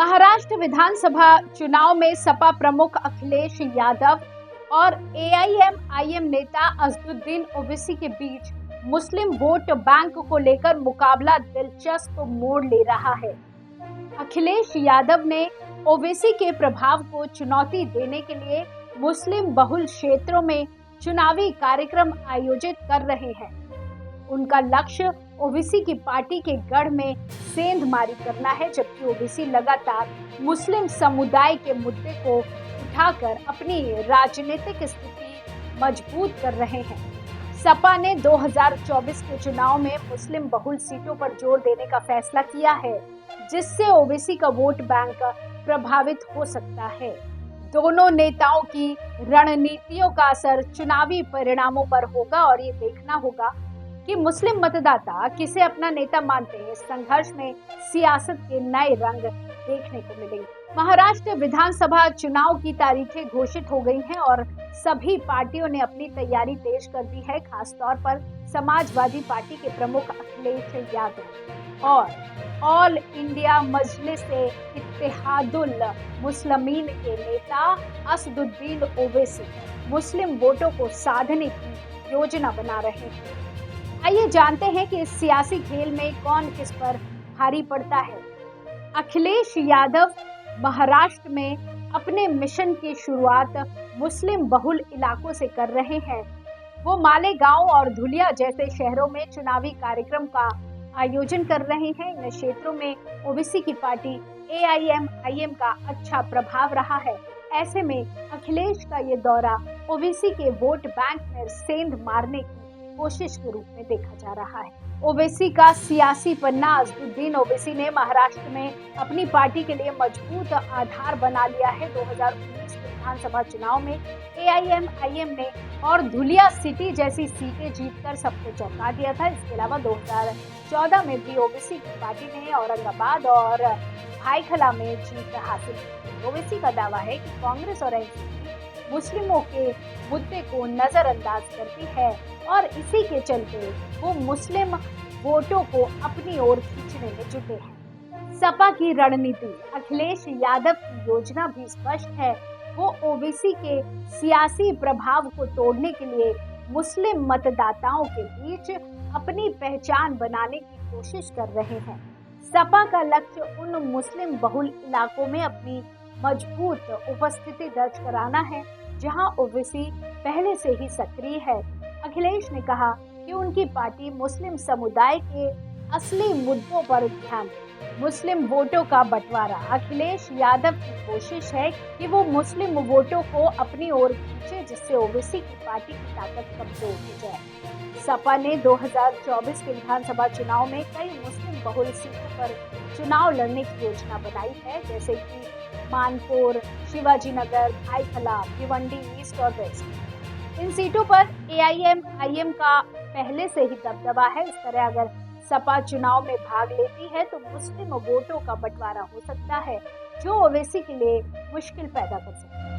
महाराष्ट्र विधानसभा चुनाव में सपा प्रमुख अखिलेश यादव और एआईएमआईएम नेता असदुद्दीन ओवैसी के बीच मुस्लिम वोट बैंक को लेकर मुकाबला दिलचस्प मोड़ ले रहा है। अखिलेश यादव ने ओवैसी के प्रभाव को चुनौती देने के लिए मुस्लिम बहुल क्षेत्रों में चुनावी कार्यक्रम आयोजित कर रहे हैं। उनका लक्ष्य ओवैसी की पार्टी के गढ़ में सेंधमारी करना है, जबकि ओवैसी लगातार मुस्लिम समुदाय के मुद्दे को उठाकर अपनी राजनीतिक स्थिति मजबूत कर रहे हैं। सपा ने 2024 के चुनाव में मुस्लिम बहुल सीटों पर जोर देने का फैसला किया है, जिससे ओवैसी का वोट बैंक प्रभावित हो सकता है। दोनों नेताओं की रणनीतियों का असर चुनावी परिणामों पर होगा और ये देखना होगा कि मुस्लिम मतदाता किसे अपना नेता मानते हैं। इस संघर्ष में सियासत के नए रंग देखने को मिलेंगे। महाराष्ट्र विधानसभा चुनाव की तारीखें घोषित हो गई हैं और सभी पार्टियों ने अपनी तैयारी तेज कर दी है। खासतौर पर समाजवादी पार्टी के प्रमुख अखिलेश यादव और ऑल इंडिया मजलिस-ए-इत्तेहादुल मुस्लिमीन के नेता असदुद्दीन ओवैसी मुस्लिम वोटों को साधने की योजना बना रहे हैं। आइए जानते हैं कि इस सियासी खेल में कौन किस पर भारी पड़ता है। अखिलेश यादव महाराष्ट्र में अपने मिशन की शुरुआत मुस्लिम बहुल इलाकों से कर रहे हैं। वो मालेगांव और धुलिया जैसे शहरों में चुनावी कार्यक्रम का आयोजन कर रहे हैं। इन क्षेत्रों में ओवैसी की पार्टी एआईएमआईएम का अच्छा प्रभाव रहा है। ऐसे में अखिलेश का ये दौरा ओवैसी के वोट बैंक में सेंध मारने की कोशिश के रूप में देखा जा रहा है। ओवैसी का सियासी पन्ना। असदुद्दीन ओवैसी ने महाराष्ट्र में अपनी पार्टी के लिए मजबूत आधार बना लिया है। 2019 विधानसभा चुनाव में एआईएमआईएम ने और धुलिया सिटी जैसी सीटें जीतकर सबको चौंका दिया था। इसके अलावा 2014 में भी ओवैसी की पार्टी ने औरंगाबाद और भाईखला में जीत हासिल की। ओवैसी का दावा है कि कांग्रेस और एनसीपी मुस्लिमों के मुद्दे को नजरअंदाज करती है और इसी के चलते वो मुस्लिम वोटों को अपनी ओर खींचने में जुटे हैं। सपा की रणनीति। अखिलेश यादव की योजना भी स्पष्ट है। वो ओवैसी के सियासी प्रभाव को तोड़ने के लिए मुस्लिम मतदाताओं के बीच अपनी पहचान बनाने की कोशिश कर रहे हैं। सपा का लक्ष्य उन मुस्लिम बहुल इलाकों में अपनी मजबूत उपस्थिति दर्ज कराना है, जहां ओवैसी पहले से ही सक्रिय है। अखिलेश ने कहा कि उनकी पार्टी मुस्लिम समुदाय के असली मुद्दों पर ध्यान दे। मुस्लिम वोटों का बंटवारा। अखिलेश यादव की कोशिश है कि वो मुस्लिम वोटों को अपनी ओर खींचे, जिससे ओवैसी की पार्टी की ताकत कमजोर हो जाए। सपा ने 2024 के विधानसभा चुनाव में कई मुस्लिम बहुल सीटों पर चुनाव लड़ने की योजना बनाई है, जैसे कि मानपुर, शिवाजी नगर, भाईखला, भिवंडी ईस्ट और वेस्ट। इन सीटों पर एआईएमआईएम का पहले से ही दबदबा है। इस तरह अगर सपा चुनाव में भाग लेती है तो मुस्लिम वोटों का बंटवारा हो सकता है, जो ओवैसी के लिए मुश्किल पैदा कर सकता है।